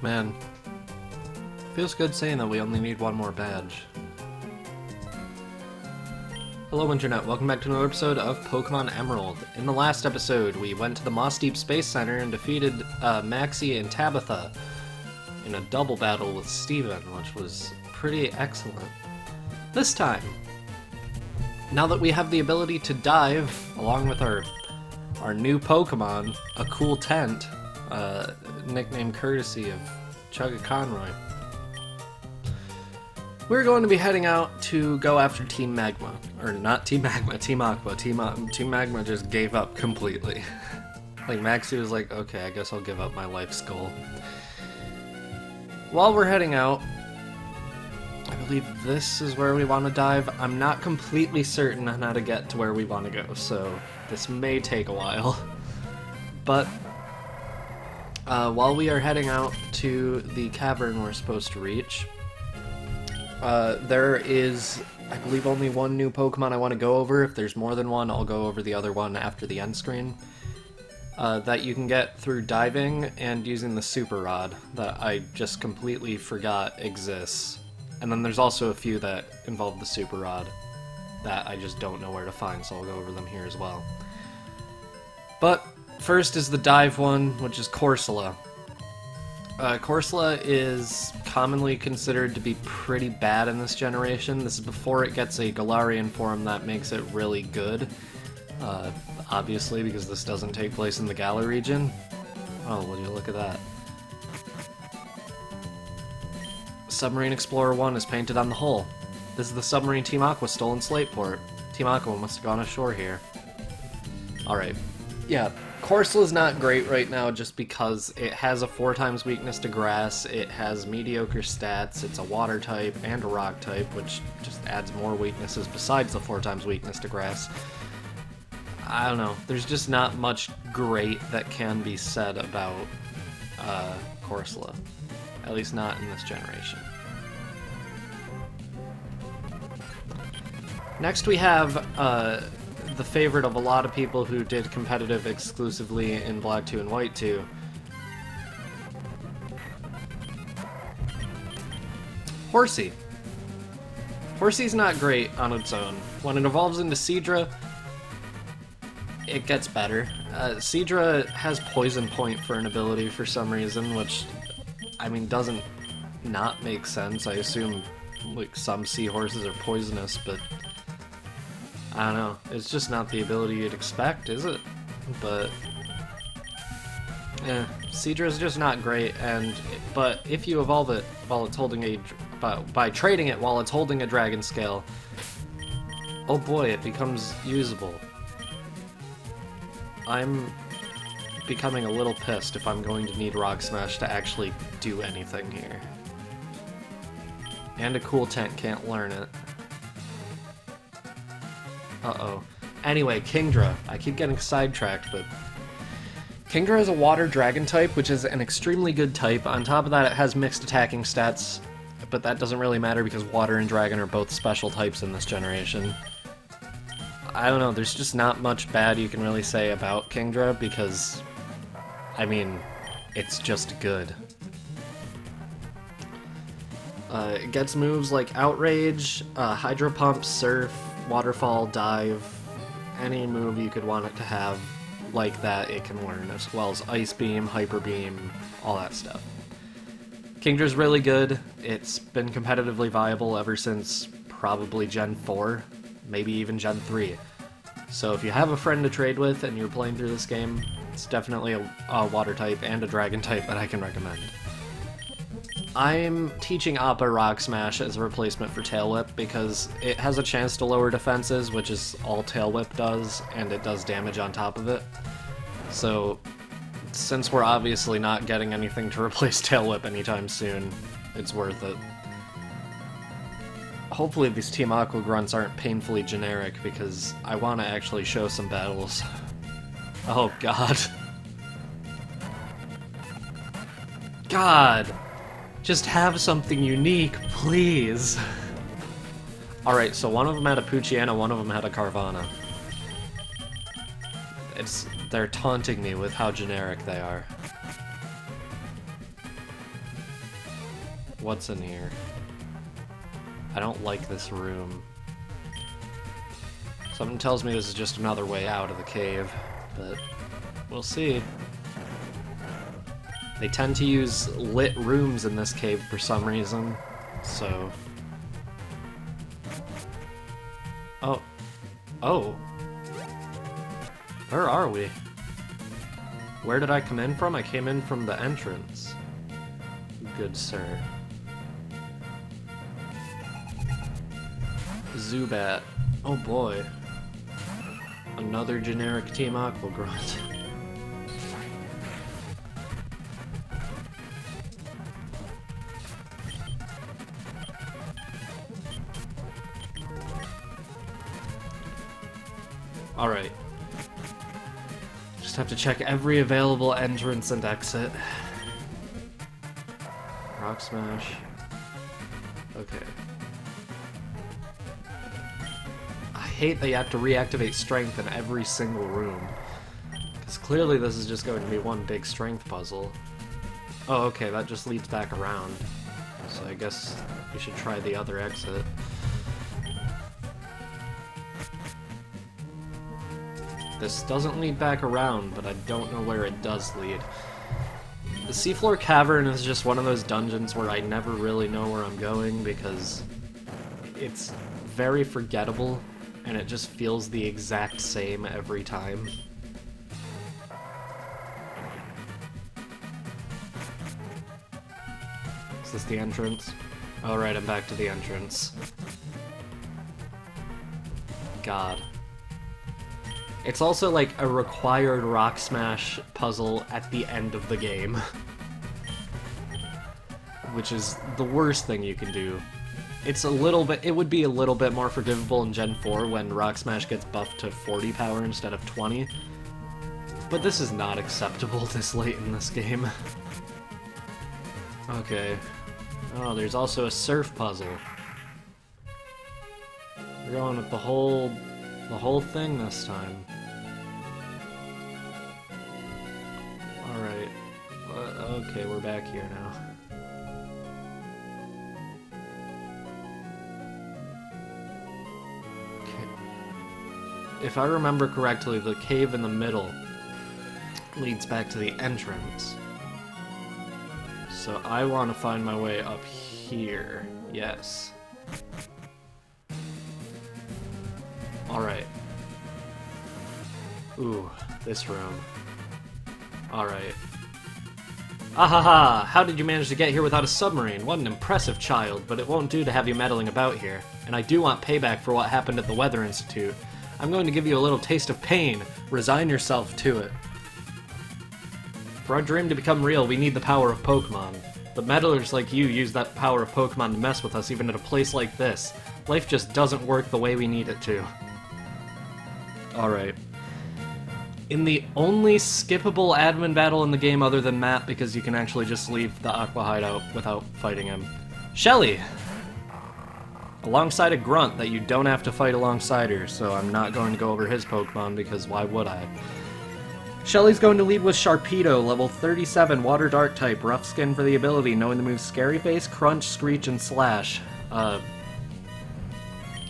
Man, feels good saying that we only need one more badge. Hello Internet, welcome back to another episode of Pokémon Emerald. In the last episode, we went to the Moss Deep Space Center and defeated Maxie and Tabitha in a double battle with Steven, which was pretty excellent. This time, now that we have the ability to dive, along with our new Pokemon, a cool tent, nicknamed courtesy of Chugga Conroy, we're going to be heading out to go after Team Magma. Or not Team Magma, Team Aqua. Team Magma just gave up completely. Like, Maxie was like, okay, I guess I'll give up my life's goal. While we're heading out, I believe this is where we want to dive. I'm not completely certain on how to get to where we want to go, so this may take a while. But while we are heading out to the cavern we're supposed to reach, there is, I believe, only one new Pokemon I want to go over. If there's more than one, I'll go over the other one after the end screen. That you can get through diving and using the Super Rod that I just completely forgot exists. And then there's also a few that involve the Super Rod that I just don't know where to find, so I'll go over them here as well. But first is the dive one, which is Corsola. Corsola is commonly considered to be pretty bad in this generation. This is before it gets a Galarian form that makes it really good. Obviously, because this doesn't take place in the Galar region. Oh, would you look at that. Submarine Explorer 1 is painted on the hull. This is the submarine Team Aqua stole in Slateport. Team Aqua must have gone ashore here. Alright. Yeah, Corsola's not great right now just because it has a 4 times weakness to grass, it has mediocre stats, it's a water type and a rock type, which just adds more weaknesses besides the 4 times weakness to grass. I don't know, there's just not much great that can be said about Corsola. At least not in this generation. Next we have the favorite of a lot of people who did competitive exclusively in Black 2 and White 2. Horsea. Horsea's not great on its own. When it evolves into Seadra, it gets better. Seadra has Poison Point for an ability for some reason, which, I mean, doesn't not make sense. I assume, like, some seahorses are poisonous, but I don't know. It's just not the ability you'd expect, is it? But yeah, Seadra's just not great. But if you evolve it while it's holding a by trading it while it's holding a Dragon Scale, oh boy, it becomes usable. I'm becoming a little pissed if I'm going to need Rock Smash to actually do anything here. And a cool tent can't learn it. Uh-oh. Anyway, Kingdra. I keep getting sidetracked, but Kingdra is a water dragon type, which is an extremely good type. On top of that, it has mixed attacking stats, but that doesn't really matter because water and dragon are both special types in this generation. I don't know, there's just not much bad you can really say about Kingdra because, I mean, it's just good. It gets moves like Outrage, Hydro Pump, Surf, Waterfall, Dive, any move you could want it to have like that it can learn, as well as Ice Beam, Hyper Beam, all that stuff. Kingdra's really good. It's been competitively viable ever since probably Gen 4, maybe even Gen 3. So if you have a friend to trade with and you're playing through this game, it's definitely a water type and a dragon type that I can recommend. I'm teaching Appa Rock Smash as a replacement for Tail Whip because it has a chance to lower defenses, which is all Tail Whip does, and it does damage on top of it. So, since we're obviously not getting anything to replace Tail Whip anytime soon, it's worth it. Hopefully these Team Aqua grunts aren't painfully generic, because I want to actually show some battles. Oh god. God! Just have something unique, please. Alright, so one of them had a Poochyena, one of them had a Carvana. They're taunting me with how generic they are. What's in here? I don't like this room. Something tells me this is just another way out of the cave, but we'll see. They tend to use lit rooms in this cave for some reason, so... Oh. Oh. Where are we? Where did I come in from? I came in from the entrance. Good sir. Zubat. Oh boy. Another generic Team Aqua Grunt. Alright. Just have to check every available entrance and exit. Rock Smash. Okay. I hate that you have to reactivate strength in every single room. Because clearly this is just going to be one big strength puzzle. Oh, okay, that just leads back around. So I guess we should try the other exit. This doesn't lead back around, but I don't know where it does lead. The Seafloor Cavern is just one of those dungeons where I never really know where I'm going because it's very forgettable and it just feels the exact same every time. Is this the entrance? Alright, I'm back to the entrance. God. It's also like a required Rock Smash puzzle at the end of the game. Which is the worst thing you can do. It's a little bit, it would be a little bit more forgivable in Gen 4 when Rock Smash gets buffed to 40 power instead of 20. But this is not acceptable this late in this game. Okay. Oh, there's also a surf puzzle. We're going with the whole thing this time. Alright. Okay, we're back here now. Okay. If I remember correctly, the cave in the middle leads back to the entrance. So I want to find my way up here. Yes. Alright. Ooh, this room. Alright. Ahaha! How did you manage to get here without a submarine? What an impressive child, but it won't do to have you meddling about here. And I do want payback for what happened at the Weather Institute. I'm going to give you a little taste of pain. Resign yourself to it. For our dream to become real, we need the power of Pokémon. But meddlers like you use that power of Pokémon to mess with us even at a place like this. Life just doesn't work the way we need it to. Alright. In the only skippable admin battle in the game other than Matt, because you can actually just leave the Aqua Hideout without fighting him. Shelly! Alongside a Grunt that you don't have to fight alongside her, so I'm not going to go over his Pokemon because why would I? Shelly's going to lead with Sharpedo, level 37, Water Dark type, rough skin for the ability, knowing the moves Scary Face, Crunch, Screech, and Slash.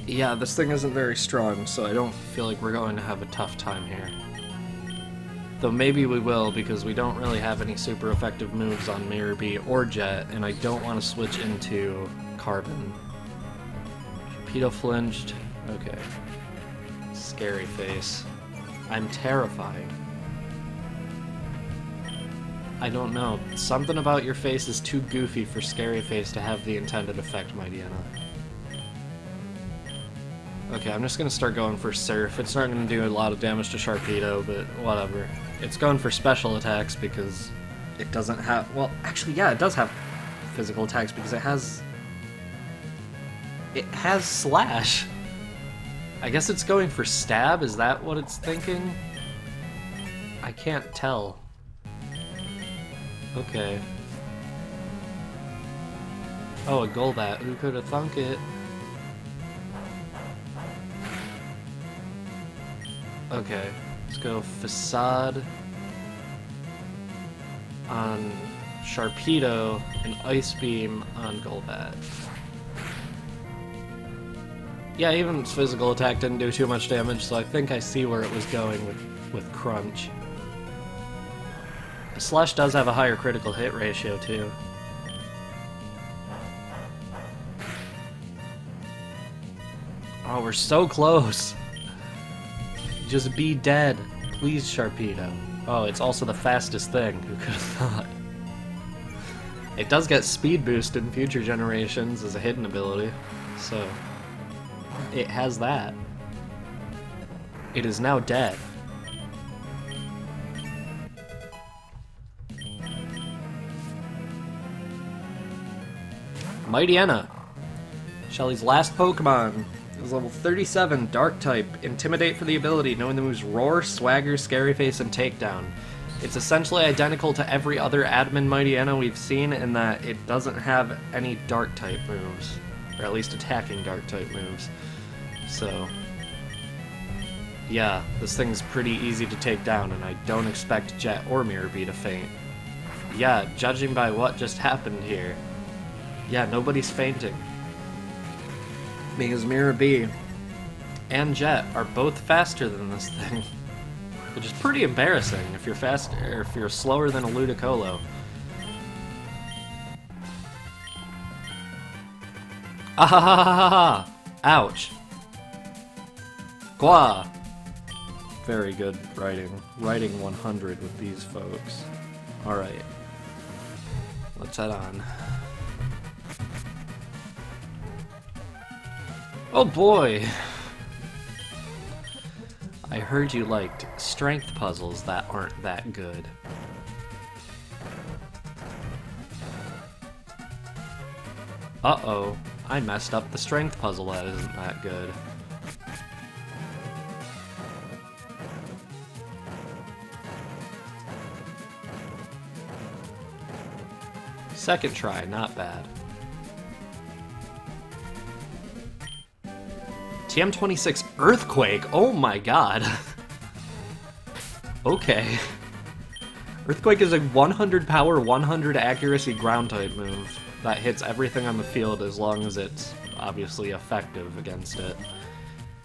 Yeah, this thing isn't very strong, so I don't feel like we're going to have a tough time here. Though maybe we will, because we don't really have any super effective moves on Mirror Bee or Jet, and I don't want to switch into Carbon. Sharpedo flinched. Okay. Scary Face. I'm terrified. I don't know. Something about your face is too goofy for Scary Face to have the intended effect, my Deanna. Okay, I'm just gonna start going for Surf. It's not gonna do a lot of damage to Sharpedo, but whatever. It's going for special attacks because it doesn't have... Well, actually, yeah, it does have physical attacks because it has... It has Slash. I guess it's going for Stab? Is that what it's thinking? I can't tell. Okay. Oh, a Golbat. Who could have thunk it? Okay. Let's go Facade on Sharpedo, and Ice Beam on Golbat. Yeah, even its physical attack didn't do too much damage, so I think I see where it was going with Crunch. Slush does have a higher critical hit ratio, too. Oh, we're so close! Just be dead. Please, Sharpedo. Oh, it's also the fastest thing. Who could have thought? It does get speed boost in future generations as a hidden ability, so it has that. It is now dead. Mightyena, Shelly's last Pokemon, is level 37, Dark type, Intimidate for the ability, knowing the moves Roar, Swagger, Scary Face, and Takedown. It's essentially identical to every other admin Mightyena we've seen in that it doesn't have any Dark type moves, or at least attacking Dark type moves. So, yeah, this thing's pretty easy to take down, and I don't expect Jet or Mirror Bee to faint. Yeah, judging by what just happened here, yeah, nobody's fainting. Because Mirror Bee and Jet are both faster than this thing. Which is pretty embarrassing if you're faster, or if you're slower than a Ludicolo. Ahahaha! Ouch. Gwa! Very good writing. Writing 100 with these folks. Alright. Let's head on. Oh boy! I heard you liked strength puzzles that aren't that good. Uh-oh, I messed up the strength puzzle that isn't that good. Second try, not bad. TM26 Earthquake? Oh my god. Okay. Earthquake is a 100 power, 100 accuracy ground type move that hits everything on the field as long as it's obviously effective against it.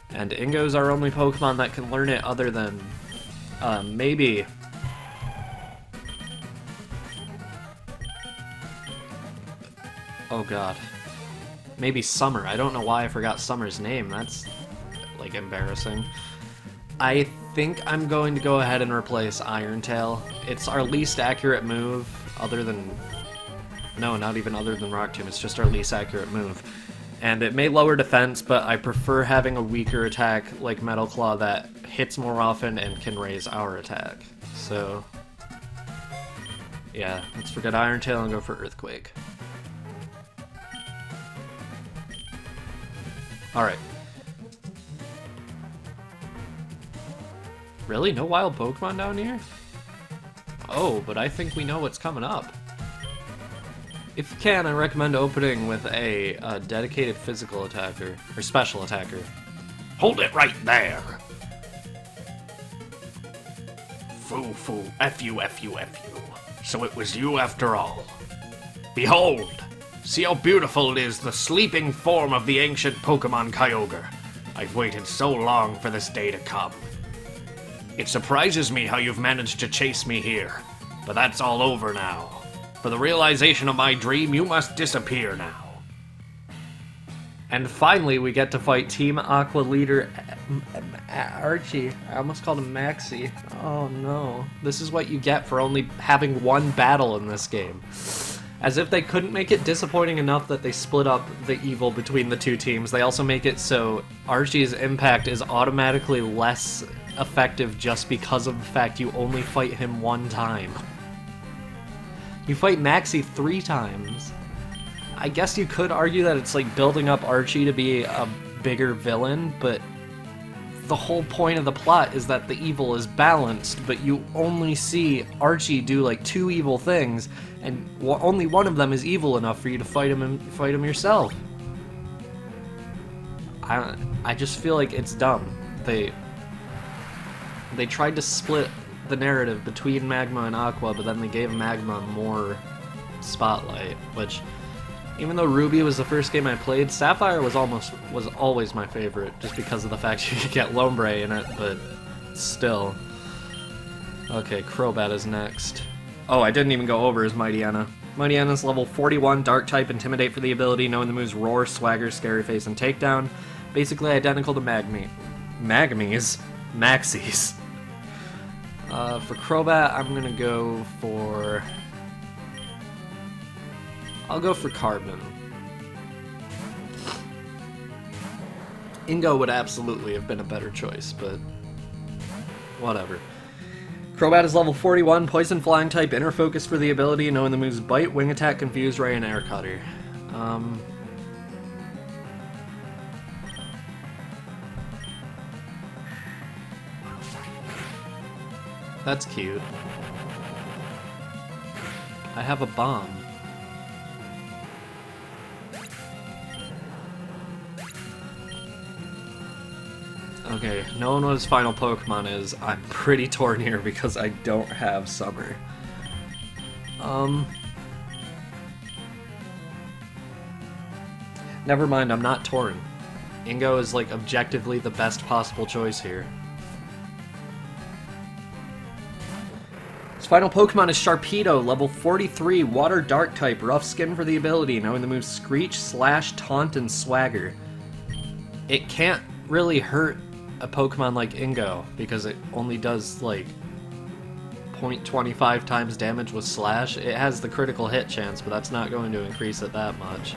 And Ingo's our only Pokemon that can learn it other than maybe... Oh god. Maybe Summer. I don't know why I forgot Summer's name. That's, like, embarrassing. I think I'm going to go ahead and replace Iron Tail. It's our least accurate move, other than... No, not even other than Rock Tomb. It's just our least accurate move. And it may lower defense, but I prefer having a weaker attack like Metal Claw that hits more often and can raise our attack. So... yeah, let's forget Iron Tail and go for Earthquake. Alright. Really? No wild Pokemon down here? Oh, but I think we know what's coming up. If you can, I recommend opening with a dedicated physical attacker, or special attacker. Hold it right there! Foo, F-U. So it was you after all. Behold! See how beautiful it is, the sleeping form of the ancient Pokemon Kyogre. I've waited so long for this day to come. It surprises me how you've managed to chase me here, but that's all over now. For the realization of my dream, you must disappear now. And finally, we get to fight Team Aqua leader Archie. I almost called him Maxie. Oh no. This is what you get for only having one battle in this game. As if they couldn't make it disappointing enough that they split up the evil between the two teams, they also make it so Archie's impact is automatically less effective just because of the fact you only fight him one time. You fight Maxie 3 times. I guess you could argue that it's like building up Archie to be a bigger villain, but the whole point of the plot is that the evil is balanced, but you only see Archie do like 2 evil things, and only one of them is evil enough for you to fight him yourself. I just feel like it's dumb. They tried to split the narrative between Magma and Aqua, but then they gave Magma more Spotlight, which, even though Ruby was the first game I played, Sapphire was always my favorite, just because of the fact you could get Lombre in it, but still. Okay, Crobat is next. Oh, I didn't even go over his Mightyena. Mightyena's level 41, Dark type, Intimidate for the ability, knowing the moves Roar, Swagger, Scary Face, and Takedown. Basically identical to Maxies. For Crobat, I'm gonna go for... I'll go for Carbon. Ingo would absolutely have been a better choice, but whatever. Crobat is level 41, Poison Flying type, Inner Focus for the ability, knowing the moves Bite, Wing Attack, Confuse Ray, and Air Cutter. That's cute. I have a bomb. Okay, knowing what his final Pokemon is, I'm pretty torn here because I don't have Summer. Never mind, I'm not torn. Ingo is, like, objectively the best possible choice here. His final Pokemon is Sharpedo, level 43, Water Dark type, Rough Skin for the ability, knowing the moves Screech, Slash, Taunt, and Swagger. It can't really hurt a Pokemon like Ingo, because it only does, like, 0.25 times damage with Slash. It has the critical hit chance, but that's not going to increase it that much.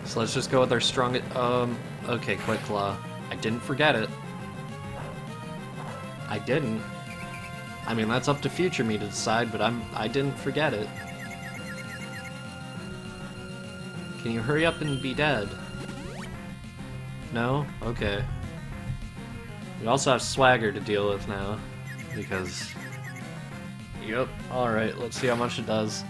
So let's just go with our strongest... okay, Quick Claw. I didn't forget it. I didn't. I mean, that's up to future me to decide, but I didn't forget it. Can you hurry up and be dead? No? Okay. We also have Swagger to deal with now, because... Yep, alright, let's see how much it does.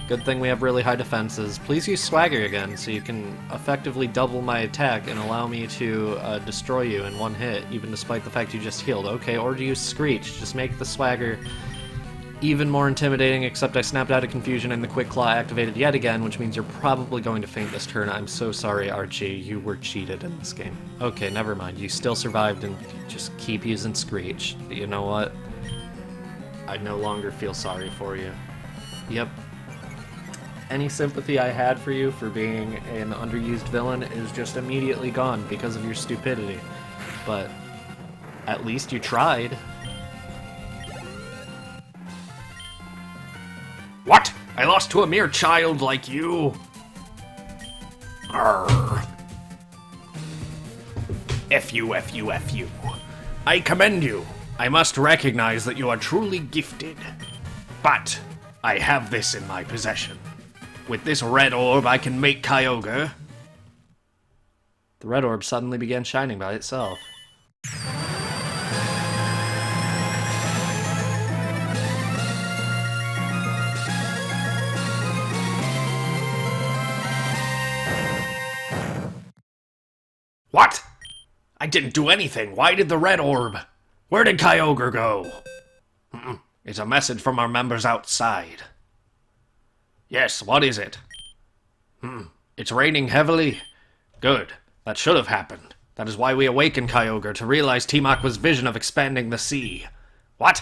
Good thing we have really high defenses. Please use Swagger again, so you can effectively double my attack and allow me to destroy you in one hit, even despite the fact you just healed. Okay, or do use Screech. Just make the Swagger even more intimidating, except I snapped out of confusion and the Quick Claw activated yet again, which means you're probably going to faint this turn. I'm so sorry, Archie. You were cheated in this game. Okay, never mind. You still survived and just keep using Screech. You know what? I no longer feel sorry for you. Yep. Any sympathy I had for you for being an underused villain is just immediately gone because of your stupidity. But at least you tried. What? I lost to a mere child like you? Arrgh. F you, F you, F you. I commend you. I must recognize that you are truly gifted. But I have this in my possession. With this red orb, I can make Kyogre. The red orb suddenly began shining by itself. What? I didn't do anything. Why did the red orb? Where did Kyogre go? It's a message from our members outside. Yes, what is it? It's raining heavily. Good. That should have happened. That is why we awakened Kyogre, to realize Team Aqua's vision of expanding the sea. What?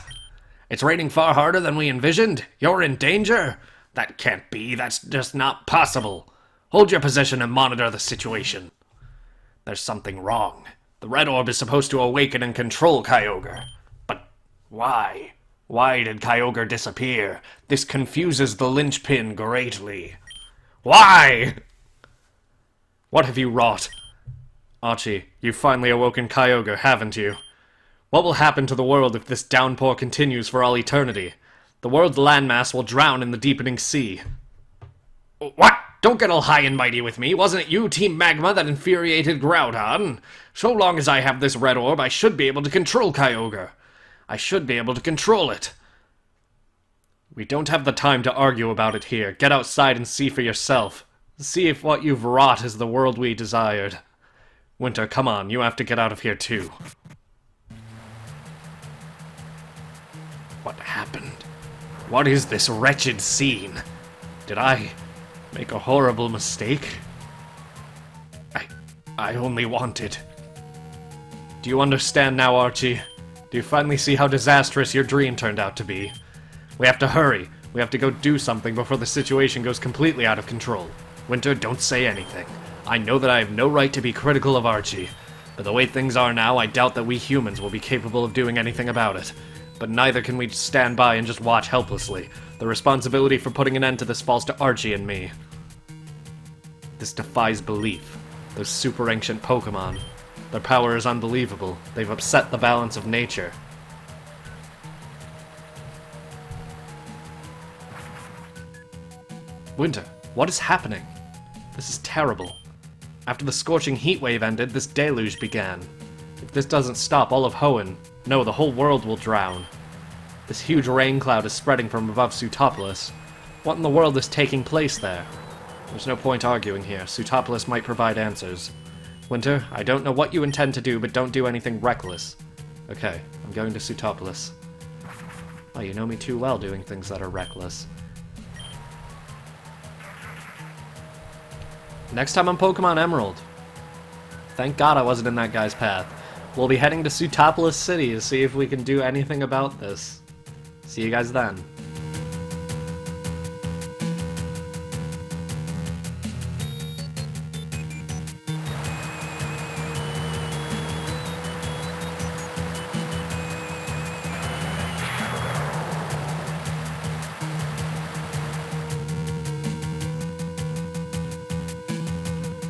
It's raining far harder than we envisioned? You're in danger? That can't be. That's just not possible. Hold your position and monitor the situation. There's something wrong. The red orb is supposed to awaken and control Kyogre. But why? Why did Kyogre disappear? This confuses the linchpin greatly. Why? What have you wrought? Archie, you've finally awoken Kyogre, haven't you? What will happen to the world if this downpour continues for all eternity? The world's landmass will drown in the deepening sea. What? Don't get all high and mighty with me. Wasn't it you, Team Magma, that infuriated Groudon? So long as I have this red orb, I should be able to control Kyogre. I should be able to control it. We don't have the time to argue about it here. Get outside and see for yourself. See if what you've wrought is the world we desired. Winter, come on, you have to get out of here too. What happened? What is this wretched scene? Did I make a horrible mistake? I only wanted... Do you understand now, Archie? Do you finally see how disastrous your dream turned out to be? We have to hurry. We have to go do something before the situation goes completely out of control. Winter, don't say anything. I know that I have no right to be critical of Archie, but the way things are now, I doubt that we humans will be capable of doing anything about it. But neither can we stand by and just watch helplessly. The responsibility for putting an end to this falls to Archie and me. This defies belief. Those super ancient Pokémon. Their power is unbelievable. They've upset the balance of nature. Winter, what is happening? This is terrible. After the scorching heat wave ended, this deluge began. If this doesn't stop, all of Hoenn, no, the whole world will drown. This huge rain cloud is spreading from above Sootopolis. What in the world is taking place there? There's no point arguing here. Sootopolis might provide answers. Winter, I don't know what you intend to do, but don't do anything reckless. Okay, I'm going to Sootopolis. Oh, you know me too well doing things that are reckless. Next time on Pokemon Emerald. Thank God I wasn't in that guy's path. We'll be heading to Sootopolis City to see if we can do anything about this. See you guys then.